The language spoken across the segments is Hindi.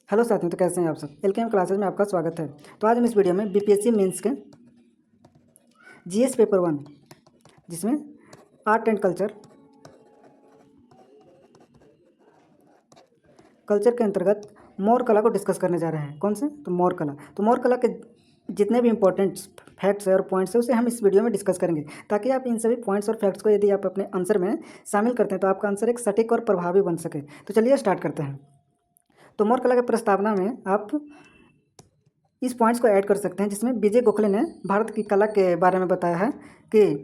हेलो साथियों, तो कैसे हैं आप सब। एलकेएम क्लासेज में आपका स्वागत है। तो आज हम इस वीडियो में बीपीएससी मेंस के जीएस पेपर 1 जिसमें आर्ट एंड कल्चर के अंतर्गत मोर कला को डिस्कस करने जा रहे हैं। कौन से? तो मोर कला। तो मोर कला के जितने भी इंपॉर्टेंट फैक्ट्स है और पॉइंट्स है उसे हम इस वीडियो में डिस्कस करेंगे, ताकि आप इन सभी पॉइंट्स और फैक्ट्स को यदि आप अपने आंसर में शामिल करते हैं तो आपका आंसर एक सटीक और प्रभावी बन सके। तो चलिए स्टार्ट करते हैं। तो मोर कला की प्रस्तावना में आप इस पॉइंट्स को ऐड कर सकते हैं, जिसमें विजय गोखले ने भारत की कला के बारे में बताया है कि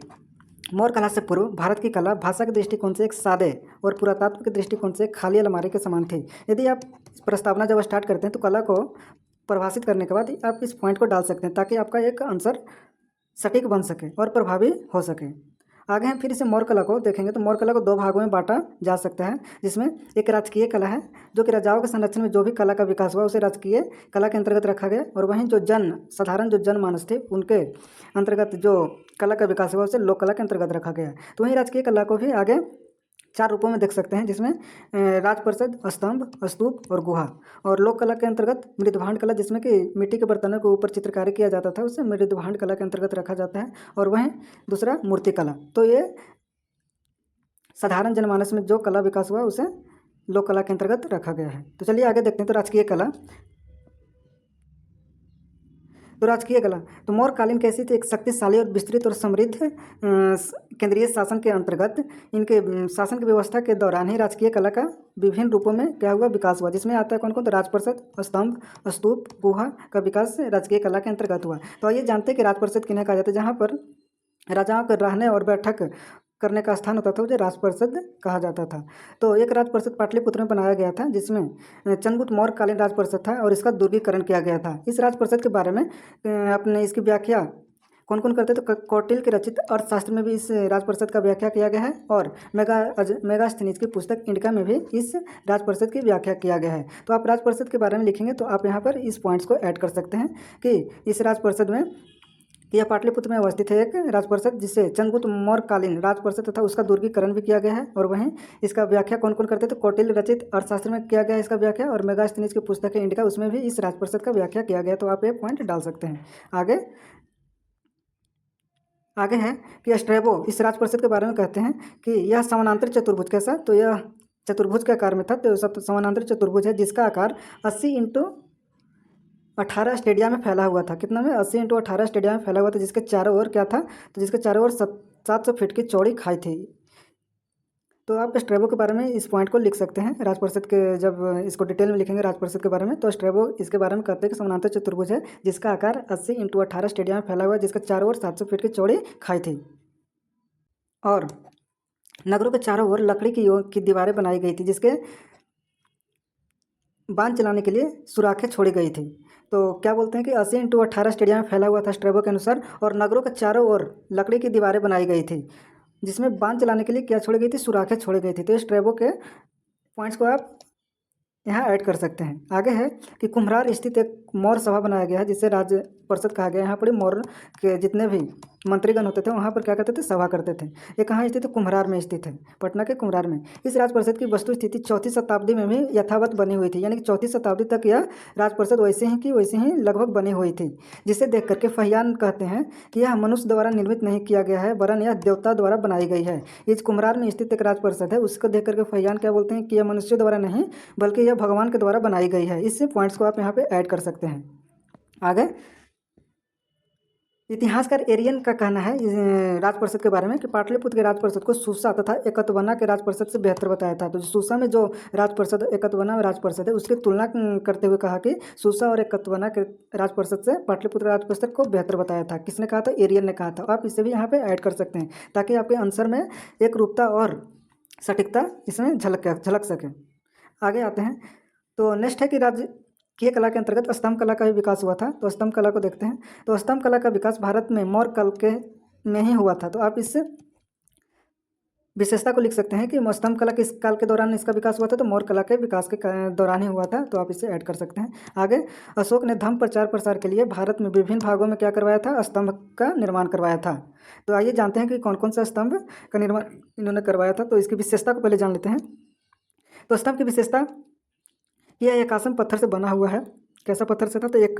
मोर कला से पूर्व भारत की कला भाषा के दृष्टिकोण से एक सादे और पुरातत्व के दृष्टिकोण से एक खाली अलमारी के समान थी। यदि आप इस प्रस्तावना जब स्टार्ट करते हैं तो कला को परिभाषित करने के बाद आप इस पॉइंट को डाल सकते हैं, ताकि आपका एक आंसर सटीक बन सके और प्रभावी हो सके। आगे हम फिर इसे मोर कला को देखेंगे। तो मोर कला को दो भागों में बांटा जा सकता है, जिसमें एक राजकीय कला है, जो कि राजाओं के संरक्षण में जो भी कला का विकास हुआ उसे राजकीय कला के अंतर्गत रखा गया, और वहीं जो साधारण जो जनमानस थे उनके अंतर्गत जो कला का विकास हुआ उसे लोक कला के अंतर्गत रखा गया। तो वहीं राजकीय कला को भी आगे 4 रूपों में देख सकते हैं, जिसमें राजपरिषद, स्तंभ, स्तूप और गुहा। और लोक कला के अंतर्गत मृदभांड कला, जिसमें कि मिट्टी के बर्तनों के ऊपर चित्रकारी किया जाता था, उसे मृदभांड कला के अंतर्गत रखा जाता है। और वहीं दूसरा मूर्ति कला। तो ये साधारण जनमानस में जो कला विकास हुआ उसे लोक कला के अंतर्गत रखा गया है। तो चलिए आगे देखते हैं। तो राजकीय कला। तो मौर्यकालीन कैसी थी? एक शक्तिशाली और विस्तृत और समृद्ध केंद्रीय शासन के अंतर्गत इनके शासन की व्यवस्था के दौरान ही राजकीय कला का विभिन्न रूपों में क्या हुआ? विकास हुआ, जिसमें आता है कौन कौन? तो राजपरिषद, स्तंभ, स्तूप, गुहा का विकास राजकीय कला के अंतर्गत हुआ। तो आइए जानते हैं कि राजपरिषद किन्हें कहा जाता है। जहाँ पर राजाओं के रहने और बैठक करने का स्थान होता था उसे राजपरिषद कहा जाता था। तो एक राजपरिषद पाटलिपुत्र में बनाया गया था, जिसमें चंद्रगुप्त मौर्य कालीन राजपरिषद था और इसका दुर्गीकरण किया गया था। इस राजपरिषद के बारे में अपने इसकी व्याख्या कौन कौन करते? तो कौटिल्य के रचित अर्थशास्त्र में भी इस राजपरिषद का व्याख्या किया गया है, और मेगास्थनीज की पुस्तक इंडिका में भी इस राजपरिषद की व्याख्या किया गया है। तो आप राजपरिषद के बारे में लिखेंगे तो आप यहाँ पर इस पॉइंट्स को ऐड कर सकते हैं कि इस राजपरिषद में यह पाटलिपुत्र में अवस्थित है एक राजपरिषद, जिसे चंद्रगुप्त मौर्यकालीन राजपरिषद तथा उसका दुर्गीकरण भी किया गया है। और वहीं इसका व्याख्या कौन कौन करते थे? कौटिल्य रचित अर्थशास्त्र में किया गया है इसका व्याख्या, और मेगास्थनीज की पुस्तक है इंडिका, उसमें भी इस राजपरिषद का व्याख्या किया गया। तो आप ये पॉइंट डाल सकते हैं। आगे है कि स्ट्रैबो इस राजपरिषद के बारे में कहते हैं कि यह समानांतर चतुर्भुज। कैसा? तो यह चतुर्भुज के आकार में था। तो समानांतर चतुर्भुज है, जिसका आकार 80x18 स्टेडियम में फैला हुआ था। कितना में? 80x18 स्टेडियम में फैला हुआ था, जिसके चारों ओर क्या था? तो जिसके चारों ओर 700 फीट की चौड़ी खाई थी। तो आप स्ट्रैबो के बारे में इस पॉइंट को लिख सकते हैं राजपरिषद के, जब इसको डिटेल में लिखेंगे राजपरिषद के बारे में। तो स्ट्रैबो इसके बारे में कहते हैं कि समानांतर चतुर्भुज है, जिसका आकार 80x18 स्टेडियम में फैला हुआ है, जिसके चारों ओर 700 फीट की चौड़ी खाई थी। और नगरों के चारों ओर लकड़ी की दीवारें बनाई गई थी, जिसके बांध चलाने के लिए सुराखें छोड़ी गई थी। तो क्या बोलते हैं कि 80x18 स्टेडियम में फैला हुआ था स्ट्रैबो के अनुसार, और नगरों के चारों ओर लकड़ी की दीवारें बनाई गई थी, जिसमें बांध चलाने के लिए क्या छोड़ी गई थी? सुराखें छोड़ी गई थी। तो स्ट्रैबो के पॉइंट्स को आप यहाँ ऐड कर सकते हैं। आगे है कि कुम्हरार स्थित एक मौर्य सभा बनाया गया है, जिसे राज्य परिषद कहा गया है। यहाँ पर मौर्य के जितने भी मंत्रीगण होते थे वहाँ पर क्या करते थे? सभा करते थे। ये कहाँ स्थित है? कुम्हरार में स्थित है, पटना के कुम्हरार में। इस राज परिषद की वस्तु स्थिति 4वीं शताब्दी में भी यथावत बनी हुई थी, यानी कि 4वीं शताब्दी तक यह राज परिषद वैसे ही लगभग बनी हुई थी, जिसे देख करके फहियान कहते हैं कि यह मनुष्य द्वारा निर्मित नहीं किया गया है, वरन यह देवता द्वारा बनाई गई है। इस कुम्हरार में स्थित एक राज परिषद है, उसको देख करके फहियान क्या बोलते हैं कि यह मनुष्य द्वारा नहीं बल्कि यह भगवान के द्वारा बनाई गई है। इस पॉइंट्स को आप यहाँ पे ऐड कर सकते हैं। आगे इतिहासकार एरियन का कहना है राजपरिषद के बारे में कि पाटलिपुत्र के राजपरिषद को सूसा तथा एकतवना के राजपरिषद से बेहतर बताया था। तो सूसा में जो राजपरिषद, एकतवना राजपरिषद है, उसकी तुलना करते हुए कहा कि सूसा और एकतवना के राजपरिषद से पाटलिपुत्र राजपरिषद को बेहतर बताया था। किसने कहा था? एरियन ने कहा था। आप इसे भी यहाँ पे ऐड कर सकते हैं, ताकि आपके आंसर में एक रूपता और सटीकता इसमें झलक सके। आगे आते हैं। तो नेक्स्ट है कि राजकीय कला के अंतर्गत स्तंभ कला का भी विकास हुआ था। तो स्तंभ कला को देखते हैं। तो स्तंभ कला का विकास भारत में मौर्य काल के में ही हुआ था। तो आप इससे विशेषता को लिख सकते हैं कि स्तंभ कला किस काल के दौरान इसका विकास हुआ था? तो मौर्य कला के विकास के दौरान ही हुआ था। तो आप इसे ऐड कर सकते हैं। आगे अशोक ने धर्म प्रचार प्रसार के लिए भारत में विभिन्न भागों में क्या करवाया था? स्तंभ का निर्माण करवाया था। तो आइए जानते हैं कि कौन कौन सा स्तंभ का निर्माण इन्होंने करवाया था। तो इसकी विशेषता को पहले जान लेते हैं। तो स्तंभ की विशेषता कि यह एक आसन पत्थर से बना हुआ है। कैसा पत्थर से था? तो एक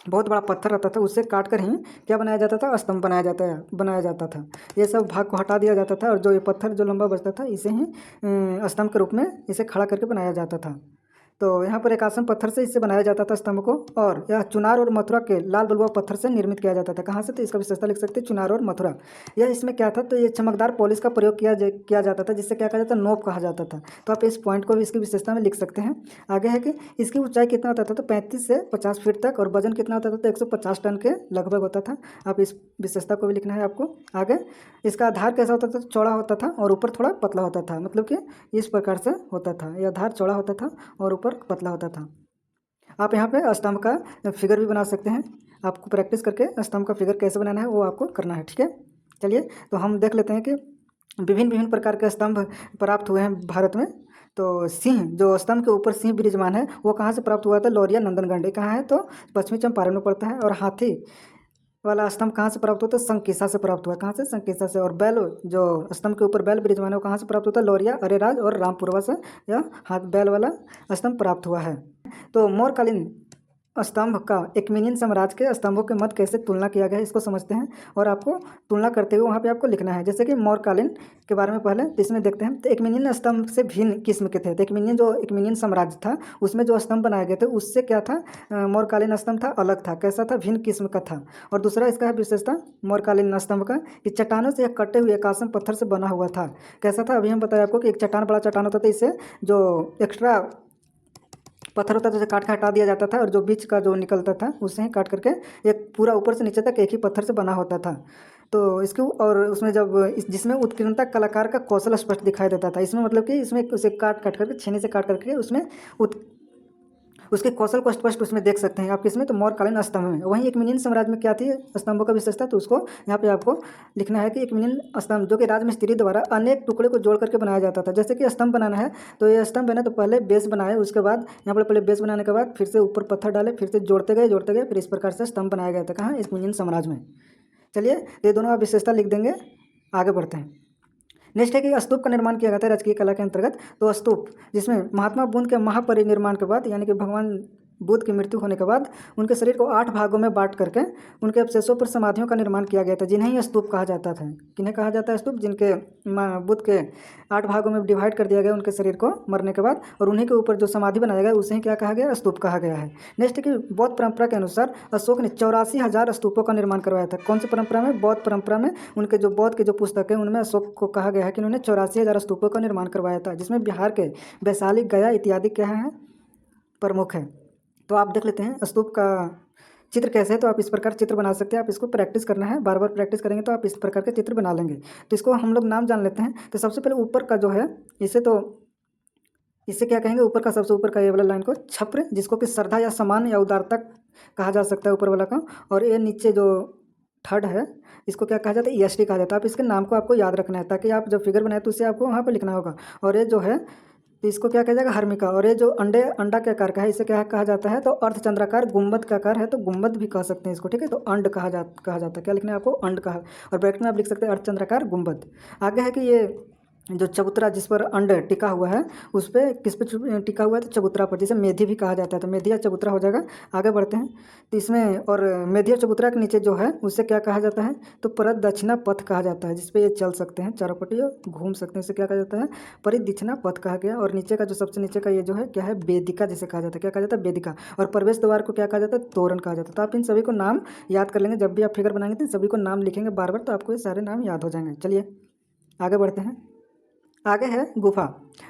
बहुत बड़ा पत्थर रहता था, उससे काट कर ही क्या बनाया जाता था? स्तंभ बनाया जाता था। ये सब भाग को हटा दिया जाता था और जो ये पत्थर जो लंबा बचता था इसे ही स्तंभ के रूप में इसे खड़ा करके बनाया जाता था। तो यहाँ पर एक आसन पत्थर से इससे बनाया जाता था स्तंभ को, और यह चुनार और मथुरा के लाल बलुआ पत्थर से निर्मित किया जाता था। कहाँ से? तो इसका विशेषता लिख सकते हैं चुनार और मथुरा। यह इसमें क्या था? तो ये चमकदार पॉलिश का प्रयोग किया जाता था, जिससे क्या कहा जाता? नोब कहा जाता था। तो आप इस पॉइंट को भी इसकी विशेषता में लिख सकते हैं। आगे है कि इसकी ऊंचाई कितना होता था? तो 35 से 50 फीट तक, और वजन कितना होता था? तो 150 टन के लगभग होता था। आप इस विशेषता को भी लिखना है आपको। आगे इसका आधार कैसा होता था? चौड़ा होता था और ऊपर थोड़ा पतला होता था, मतलब कि इस प्रकार से होता था। यह आधार चौड़ा होता था और ऊपर पतला होता था। आप यहाँ पे स्तंभ का फिगर भी बना सकते हैं। आपको प्रैक्टिस करके स्तंभ का फिगर कैसे बनाना है वो आपको करना है, ठीक है। चलिए तो हम देख लेते हैं कि विभिन्न प्रकार के स्तंभ प्राप्त हुए हैं भारत में। तो सिंह, जो स्तंभ के ऊपर सिंह विराजमान है, वो कहाँ से प्राप्त हुआ था? लौरिया नंदनगढ़ कहाँ है? तो पश्चिमी चंपारण में पड़ता है। और हाथी वाला स्तंभ कहाँ से प्राप्त होता है? संकिसा से प्राप्त हुआ। कहाँ से? संकिसा से। और बैल, जो स्तंभ के ऊपर बैल विराजमान है, वो कहाँ से प्राप्त होता है? लौरिया, अरेराज और रामपुरवा से यह हाथ बैल वाला स्तंभ प्राप्त हुआ है। तो मौर्यकालीन स्तंभ का एक्मीनियन साम्राज्य के स्तंभों के मध्य कैसे तुलना किया गया है, इसको समझते हैं। और आपको तुलना करते हुए वहाँ पे आपको लिखना है। जैसे कि मौर्यकालीन के बारे में पहले तो इसमें देखते हैं। तो एक्मीनियन स्तंभ से भिन्न किस्म के थे। तो एक्मीनियन साम्राज्य था, उसमें जो स्तंभ बनाए गए थे उससे क्या था? मौर्यकालीन स्तंभ था, अलग था। कैसा था? भिन्न किस्म का था। और दूसरा इसका है विशेषता मौर्यकालीन स्तंभ का कि चट्टानों से कटे हुए एक आसन पत्थर से बना हुआ था। कैसा था? अभी हम बताया आपको कि एक चट्टान, बड़ा चट्टान होता था, इससे जो एक्स्ट्रा पत्थर होता था उसे काट के हटा दिया जाता था, और जो बीच का जो निकलता था उसे ही काट करके एक पूरा ऊपर से नीचे तक एक ही पत्थर से बना होता था। तो इसके और उसमें जब जिसमें उत्कीर्णता कलाकार का कौशल स्पष्ट दिखाई देता था। इसमें मतलब कि इसमें उसे काट करके, छेनी से काट करके उसमें उसके कौशल को स्पष्ट उसमें देख सकते हैं आप। किसमें? तो मौर्यकालीन स्तंभ में। वहीं एक्मीनियन साम्राज्य में क्या थी स्तंभों का विशेषता? तो उसको यहाँ पे आपको लिखना है कि एक्मीनियन स्तंभ जो कि राजमिस्त्री द्वारा अनेक टुकड़े को जोड़ करके बनाया जाता था। जैसे कि स्तंभ बनाना है तो ये स्तंभ है ना, तो पहले बेस बनाए, उसके बाद यहाँ पर पहले बेस बनाने के बाद फिर से ऊपर पत्थर डाले, फिर से जोड़ते गए, फिर इस प्रकार से स्तंभ बनाया गया था। कहाँ? एक्मीनियन साम्राज्य में। चलिए ये दोनों आप विशेषता लिख देंगे। आगे बढ़ते हैं। नेक्स्ट है कि स्तूप का निर्माण किया गया था राजकीय कला के अंतर्गत। तो स्तूप, जिसमें महात्मा बुद्ध के महापरिनिर्वाण के बाद, यानी कि भगवान बुद्ध की मृत्यु होने के बाद उनके शरीर को 8 भागों में बांट करके उनके अवशेषों पर समाधियों का निर्माण किया गया था, जिन्हें स्तूप कहा जाता था। किन्हें कहा जाता है स्तूप? जिनके बुद्ध के 8 भागों में डिवाइड कर दिया गया उनके शरीर को मरने के बाद, और उन्हीं के ऊपर जो समाधि बनाया गया उसे ही क्या कहा गया? स्तूप कहा गया है। नेक्स्ट कि बौद्ध परंपरा के अनुसार अशोक ने 84,000 स्तूपों का निर्माण करवाया था। कौन सी परंपरा में? बौद्ध परंपरा में। उनके जो बौद्ध के जो पुस्तक है उनमें अशोक को कहा गया है कि उन्होंने 84,000 स्तूपों का निर्माण करवाया था, जिसमें बिहार के वैशाली, गया इत्यादि क्या है? प्रमुख है। तो आप देख लेते हैं स्तूप का चित्र कैसे है। तो आप इस प्रकार चित्र बना सकते हैं। आप इसको प्रैक्टिस करना है, बार बार प्रैक्टिस करेंगे तो आप इस प्रकार के चित्र बना लेंगे। तो इसको हम लोग नाम जान लेते हैं। तो सबसे पहले ऊपर का जो है इसे क्या कहेंगे? ऊपर का, सबसे ऊपर का ये वाला लाइन को छप्र, जिसको कि श्रद्धा या सम्मान या उदारता कहा जा सकता है ऊपर वाला का। और ये नीचे जो थर्ड है इसको क्या कहा जाता है? EST कहा जाता है। आप इसके नाम को आपको याद रखना है, ताकि आप जब फिगर बनाए तो उसे आपको वहाँ पर लिखना होगा। और ये जो है तो इसको क्या कहा जाएगा? हर्मिका। और ये जो अंडा के आकार का है इसे क्या कहा जाता है? तो अर्धचंद्राकार गुंबद का आकार है, तो गुंबद भी कह सकते हैं इसको, ठीक है। तो अंड कहा जाता है। क्या लिखना है आपको? अंड कहा। और ब्रैकेट में आप लिख सकते हैं अर्धचंद्राकार गुंबद। आगे है कि ये जो चबूतरा जिस पर अंड टिका हुआ है उस पर किस पे टिका हुआ है? तो चबूतरा पर, जिसे मेधी भी कहा जाता है। तो मेधी या चबूतरा हो जाएगा। आगे बढ़ते हैं। तो इसमें और मेधी और चबूतरा के नीचे जो है उससे क्या कहा जाता है? तो परिदक्षिणा पथ कहा जाता है, जिसपे ये चल सकते हैं, चारों पट्टी घूम सकते हैं। इसे क्या कहा जाता है? परिदक्षिणा पथ कहा गया। और नीचे का जो सबसे नीचे का ये जो है क्या है? वेदिका जिसे कहा जाता है। क्या कहा जाता है? वेदिका। और प्रवेश द्वार को क्या कहा जाता है? तोरण कहा जाता है। तो आप इन सभी को नाम याद कर लेंगे। जब भी आप फिगर बनाएंगे तो इन सभी को नाम लिखेंगे बार बार, तो आपको ये सारे नाम याद हो जाएंगे। चलिए आगे बढ़ते हैं। आगे है गुफा।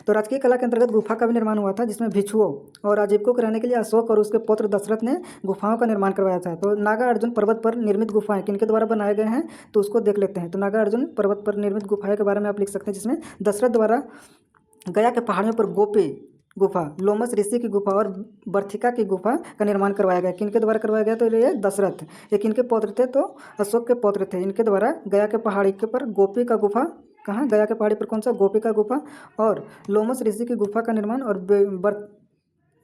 तो राजकीय कला के अंतर्गत गुफा का भी निर्माण हुआ था, जिसमें भिक्षुओं और आजीविकों को रहने के लिए अशोक और उसके पुत्र दशरथ ने गुफाओं का निर्माण करवाया था। तो नागा अर्जुन पर्वत पर निर्मित गुफाएं किनके द्वारा बनाए गए हैं? तो उसको देख लेते हैं। तो नागा अर्जुन पर्वत पर निर्मित गुफाएं के बारे में आप लिख सकते हैं, जिसमें दशरथ द्वारा गया के पहाड़ियों पर गोपी गुफा, लोमस ऋषि की गुफा और बर्थिका की गुफा का निर्माण करवाया गया। किनके द्वारा करवाया गया? तो ये दशरथ। ये किनके पौत्र थे? तो अशोक के पौत्र थे। इनके द्वारा गया के पहाड़ी के पर गोपी का गुफा, कहाँ? गया के पहाड़ी पर कौन सा? गोपी का गुफा और लोमस ऋषि की गुफा का निर्माण और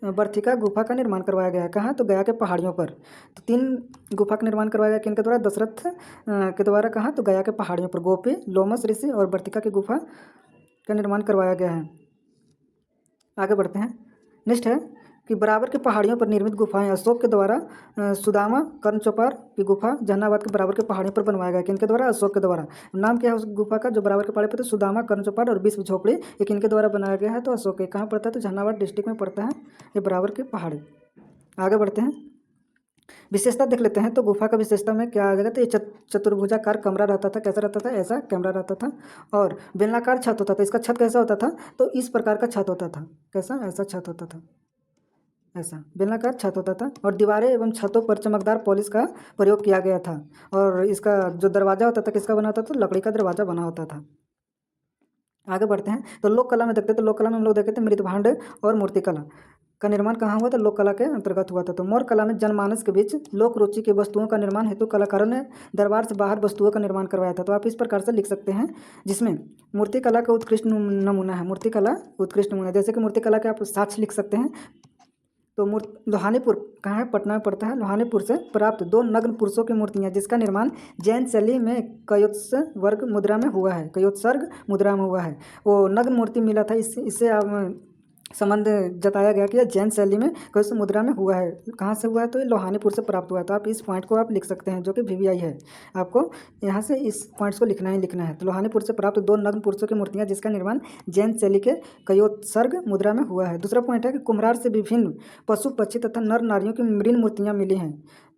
बर्थिका गुफा का निर्माण करवाया गया है। कहाँ? तो गया के पहाड़ियों पर। तो 3 गुफा का निर्माण करवाया गया किनके द्वारा? दशरथ के द्वारा। कहाँ? तो गया के पहाड़ियों पर गोपी, लोमस ऋषि और बर्थिका की गुफा का निर्माण करवाया गया है। आगे बढ़ते हैं। नेक्स्ट है कि बराबर की पहाड़ियों पर निर्मित गुफाएं अशोक के द्वारा सुदामा कर्णचौपार की गुफा जहानाबाद के बराबर की पहाड़ियों पर बनवाया गया। किनके द्वारा? अशोक के द्वारा। नाम क्या है उस गुफा का जो बराबर के पहाड़ी पर? तो सुदामा कर्णचौपार और विश्व झोपड़ी, ये किनके द्वारा बनाया गया है? तो अशोक के। कहाँ पड़ता है? तो जहानाबाद डिस्ट्रिक्ट में पड़ता है ये बराबर की पहाड़ी। आगे बढ़ते हैं, विशेषता देख लेते हैं। तो गुफा का विशेषता में क्या आ जाएगा? तो ये चतुर्भुजाकार कमरा रहता था। कैसा रहता था? ऐसा कमरा रहता था और बेलनाकार छत होता था। इसका छत कैसा होता था? तो इस प्रकार का छत होता था। कैसा? ऐसा छत होता था, ऐसा बेलनाकार छत होता था और दीवारें एवं छतों पर चमकदार पॉलिश का प्रयोग किया गया था। और इसका जो दरवाज़ा होता था किसका बना होता था? लकड़ी का दरवाज़ा बना होता था। आगे बढ़ते हैं, तो लोक कला में देखते हैं। तो लोक कला में हम लोग देखे थे मृदभांड और मूर्तिकला का निर्माण कहाँ हुआ था? लोक कला के अंतर्गत हुआ था। तो मौर्य कला में जनमानस के बीच लोक रुचि की वस्तुओं का निर्माण हेतु कलाकारों ने दरबार से बाहर वस्तुओं का निर्माण करवाया था। तो आप इस प्रकार से लिख सकते हैं, जिसमें मूर्तिकला का उत्कृष्ट नमूना है। मूर्तिकला उत्कृष्ट नमूना, जैसे कि मूर्तिकला के आप साक्ष्य लिख सकते हैं। तो लोहानीपुर कहाँ है? पटना में पड़ता है। लोहानीपुर से प्राप्त 2 नग्न पुरुषों की मूर्तियाँ, जिसका निर्माण जैन शैली में कयोत्सर्ग मुद्रा में हुआ है। कयोत्सर्ग मुद्रा में हुआ है। वो नग्न मूर्ति मिला था, इससे आप संबंध जताया गया कि यह जैन शैली में कयोत्सर्ग मुद्रा में हुआ है। कहाँ से हुआ है? तो ये लोहानीपुर से प्राप्त हुआ है। तो आप इस पॉइंट को आप लिख सकते हैं, जो कि VVI है। आपको यहाँ से इस पॉइंट्स को लिखना ही लिखना है। तो लोहानीपुर से प्राप्त 2 नग्न पुरुषों की मूर्तियाँ, जिसका निर्माण जैन शैली के कयोत्सर्ग मुद्रा में हुआ है। दूसरा पॉइंट है कि कुम्हार से विभिन्न पशु पक्षी तथा नर नारियों की मृण मूर्तियाँ मिली हैं।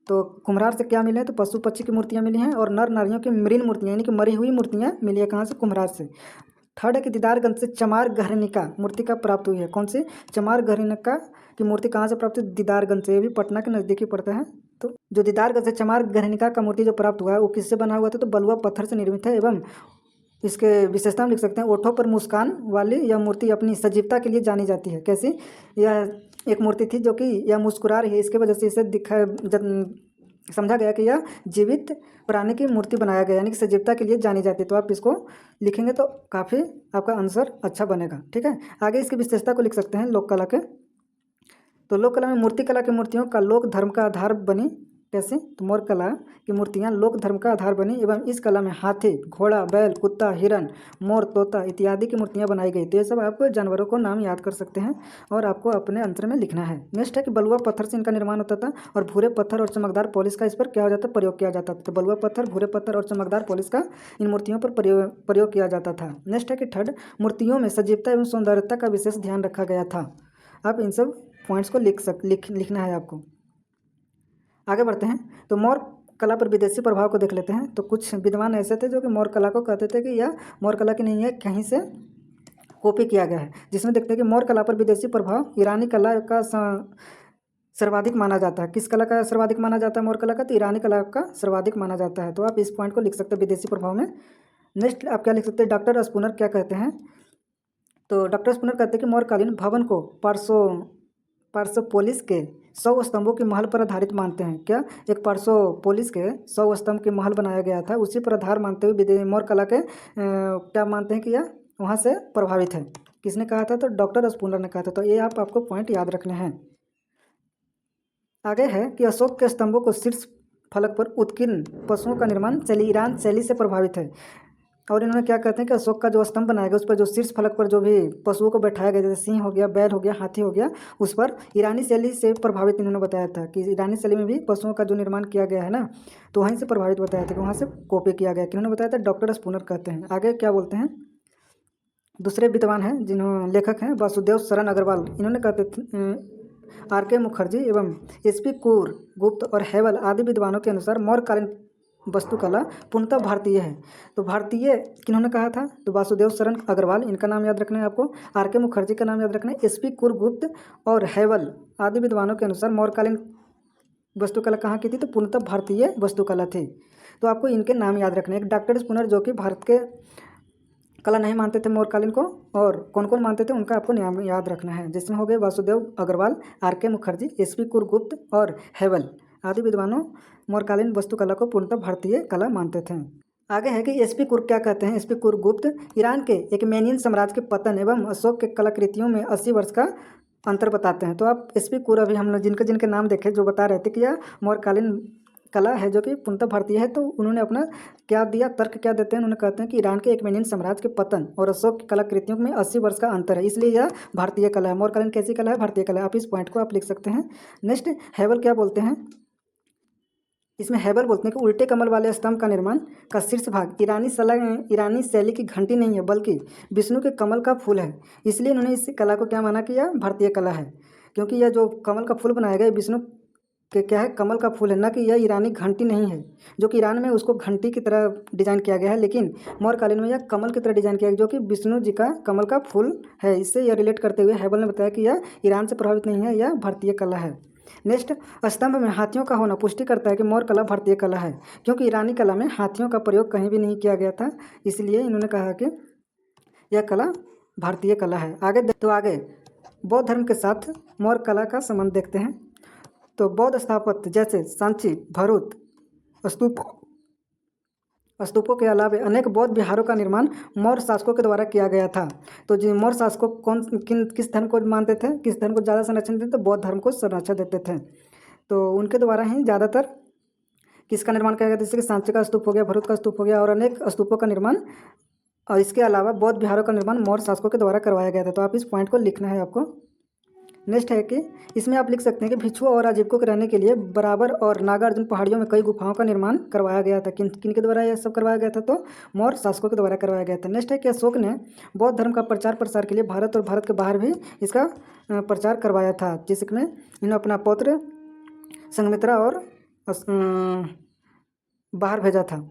तो कुम्हार से क्या मिले हैं? तो पशु पक्षी की मूर्तियाँ मिली हैं और नर नारियों की मृण मूर्तियाँ यानी कि मरी हुई मूर्तियाँ मिली है। कहाँ से? कुम्हार से। थर्ड है कि दीदारगंज से चमार घरनिका मूर्ति का प्राप्त हुई है। कौन सी? चमार घरनिका की मूर्ति कहाँ से प्राप्त हुई? दीदारगंज से। ये भी पटना के नज़दीक ही पड़ता है। तो जो दीदारगंज से चमार घरनिका का मूर्ति जो प्राप्त हुआ है वो किससे बना हुआ था? तो बलुआ पत्थर से निर्मित है। एवं इसके विशेषता हम लिख सकते हैं, ओठों पर मुस्कान वाली यह मूर्ति अपनी सजीवता के लिए जानी जाती है। कैसी? यह एक मूर्ति थी जो कि यह मुस्कुरा रही है, इसके वजह से इसे समझा गया कि यह जीवित प्राणी की मूर्ति बनाया गया, यानी कि सजीवता के लिए जानी जाती है। तो आप इसको लिखेंगे तो काफ़ी आपका आंसर अच्छा बनेगा। ठीक है, आगे इसकी विशेषता को लिख सकते हैं लोक कला के। तो लोक कला में मूर्तिकला की मूर्तियों का लोक धर्म का आधार बनी। कैसे? तो मौर्य कला की मूर्तियाँ लोक धर्म का आधार बनी एवं इस कला में हाथी, घोड़ा, बैल, कुत्ता, हिरन, मोर, तोता इत्यादि की मूर्तियाँ बनाई गई। तो ये सब आप जानवरों को नाम याद कर सकते हैं और आपको अपने आंसर में लिखना है। नेक्स्ट है कि बलुआ पत्थर से इनका निर्माण होता था और भूरे पत्थर और चमकदार पॉलिश का इस पर क्या हो जाता? प्रयोग किया जाता था। तो बलुआ पत्थर, भूरे पत्थर और चमकदार पॉलिश का इन मूर्तियों पर प्रयोग किया जाता था। नेक्स्ट है कि थर्ड, मूर्तियों में सजीवता एवं सौंदर्यता का विशेष ध्यान रखा गया था। आप इन सब पॉइंट्स को लिखना है आपको। आगे बढ़ते हैं, तो मौर्य कला पर विदेशी प्रभाव को देख लेते हैं। तो कुछ विद्वान ऐसे थे जो कि मौर्य कला को कहते थे कि यह मौर्य कला की नहीं है, कहीं से कॉपी किया गया है। जिसमें देखते हैं कि मौर्य कला पर विदेशी प्रभाव ईरानी कला का सर्वाधिक माना जाता है। किस कला का सर्वाधिक माना जाता है? मौर्य कला का। तो ईरानी कला का सर्वाधिक माना जाता है। तो आप इस पॉइंट को लिख सकते हैं विदेशी प्रभाव में। नेक्स्ट आप क्या लिख सकते हैं? डॉक्टर स्पूनर क्या कहते हैं? तो डॉक्टर स्पूनर कहते हैं कि मौर्यकालीन भवन को पार्सोपोलिस के 100 स्तंभों के महल पर आधारित मानते हैं। क्या? एक पार्सोपोलिस के 100 स्तंभ के महल बनाया गया था, उसी पर आधार मानते हुए मौर्य कला के क्या मानते हैं कि यह वहाँ से प्रभावित है। किसने कहा था? तो डॉक्टर स्पूनर ने कहा था। तो ये आपको पॉइंट याद रखने हैं। आगे है कि अशोक के स्तंभों को शीर्ष फलक पर उत्कीर्ण पशुओं का निर्माण ईरान शैली से प्रभावित है। और इन्होंने क्या कहते हैं कि अशोक का जो स्तंभ बनाया गया उस पर जो शीर्ष फलक पर जो भी पशुओं को बैठाया गया, जैसे सिंह हो गया, बैल हो गया, हाथी हो गया, उस पर ईरानी शैली से प्रभावित इन्होंने बताया था कि ईरानी शैली में भी पशुओं का जो निर्माण किया गया है ना, तो वहीं से प्रभावित बताया था कि वहाँ से कॉपी किया गया। किन्होंने बताया था? डॉक्टर स्पूनर कहते हैं। आगे क्या बोलते हैं? दूसरे विद्वान हैं जिन्होंने लेखक हैं वासुदेव शरण अग्रवाल। इन्होंने कहते थे RK मुखर्जी एवं SP गुप्त और हैवल आदि विद्वानों के अनुसार मौर्यकालीन वस्तुकला पूर्णतः भारतीय है। तो भारतीय किन्होंने कहा था? तो वासुदेव शरण अग्रवाल, इनका नाम याद रखना है आपको। RK मुखर्जी का नाम याद रखना है। SP गुप्त और हैवल आदि विद्वानों के अनुसार मौर्यकालीन वस्तुकला कहाँ की थी? तो पूर्णतः भारतीय वस्तुकला थी। तो आपको इनके नाम याद रखने हैं। एक डॉक्टर स्पूनर जो कि भारत के कला नहीं मानते थे मौर्यकालीन को, और कौन कौन मानते थे उनका आपको नाम याद रखना है, जिसमें हो गए वासुदेव अग्रवाल, RK मुखर्जी, SP गुप्त और हैवल आदि विद्वानों मौर्यकालीन वस्तुकला को पूर्णतः भारतीय कला मानते थे। आगे है कि SP क्या कहते हैं? SP गुप्त ईरान के एकमेनियन साम्राज्य के पतन एवं अशोक के कलाकृतियों में 80 वर्ष का अंतर बताते हैं। तो आप SP अभी हम लोग जिनके जिनके नाम देखे जो बता रहे थे कि यह मौर्यकालीन कला है जो कि पूर्णतः भारतीय है। तो उन्होंने अपना क्या दिया, तर्क क्या देते हैं, उन्होंने कहते हैं कि ईरान के एकमेनियन साम्राज्य के पतन और अशोक की कलाकृतियों में 80 वर्ष का अंतर है, इसलिए यह भारतीय कला है। मौर्य कला कैसी कला है? भारतीय कला है। आप इस पॉइंट को आप लिख सकते हैं। नेक्स्ट, हेबल क्या बोलते हैं? इसमें हेबल बोलते हैं कि उल्टे कमल वाले स्तंभ का निर्माण का शीर्ष भाग ईरानी शैली की घंटी नहीं है, बल्कि विष्णु के कमल का फूल है। इसलिए इन्होंने इस कला को क्या माना कि यह भारतीय कला है, क्योंकि यह जो कमल का फूल बनाया गया विष्णु के क्या है, कमल का फूल है, ना कि यह ईरानी घंटी नहीं है, जो कि ईरान में उसको घंटी की तरह डिजाइन किया गया है, लेकिन मौर्य कालीन में यह कमल की तरह डिजाइन किया गया, जो कि विष्णु जी का कमल का फूल है। इससे यह रिलेट करते हुए हेबल ने बताया कि यह ईरान से प्रभावित नहीं है, यह भारतीय कला है। नेक्स्ट, स्तंभ में हाथियों का होना पुष्टि करता है कि मौर्य कला भारतीय कला है, क्योंकि ईरानी कला में हाथियों का प्रयोग कहीं भी नहीं किया गया था, इसलिए इन्होंने कहा कि यह कला भारतीय कला है। आगे बौद्ध धर्म के साथ मौर्य कला का संबंध देखते हैं। तो बौद्ध स्थापत्य जैसे सांची, भरूच, स्तूपों के अलावा अनेक बौद्ध विहारों का निर्माण मौर्य शासकों के द्वारा किया गया था। तो जो मौर्य शासकों किस धर्म को मानते थे, किस धर्म को ज़्यादा संरक्षण देते थे? बौद्ध धर्म को संरक्षण देते थे। तो उनके द्वारा ही ज़्यादातर किसका निर्माण किया गया? जैसे कि सांची का स्तूप हो गया, भरूच का स्तूप हो गया, और अनेक स्तूपों का निर्माण, और इसके अलावा बौद्ध विहारों का निर्माण मौर्य शासकों के द्वारा करवाया गया था। तो आप इस पॉइंट को लिखना है आपको। नेक्स्ट है कि इसमें आप लिख सकते हैं कि भिक्षुओं और आजीविकों के रहने के लिए बराबर और नागार्जुन पहाड़ियों में कई गुफाओं का निर्माण करवाया गया था। किन के द्वारा यह सब करवाया गया था? तो मौर्य शासकों के द्वारा करवाया गया था। नेक्स्ट है कि अशोक ने बौद्ध धर्म का प्रचार प्रसार के लिए भारत और भारत के बाहर भी इसका प्रचार करवाया था, जिसमें इन्होंने अपना पौत्र संघमित्रा और बाहर भेजा था,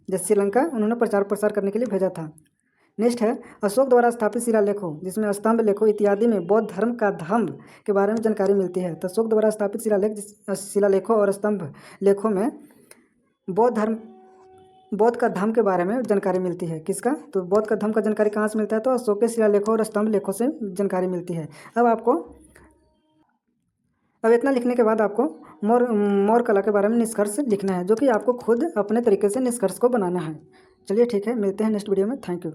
जैसे श्रीलंका उन्होंने प्रचार प्रसार करने के लिए भेजा था। नेक्स्ट है अशोक द्वारा स्थापित शिलालेखों, जिसमें स्तंभ लेखों इत्यादि में बौद्ध धर्म का धाम के बारे में जानकारी मिलती है। तो अशोक द्वारा स्थापित शिलालेखों और स्तंभ लेखों में बौद्ध का धर्म के बारे में जानकारी मिलती है। किसका? तो बौद्ध का धर्म का जानकारी कहाँ से मिलता है? तो अशोक के शिलालेखों और स्तंभ लेखों से जानकारी मिलती है। अब इतना लिखने के बाद आपको मौर्य कला के बारे में निष्कर्ष लिखना है, जो कि आपको खुद अपने तरीके से निष्कर्ष को बनाना है। चलिए ठीक है, मिलते हैं नेक्स्ट वीडियो में। Thank you.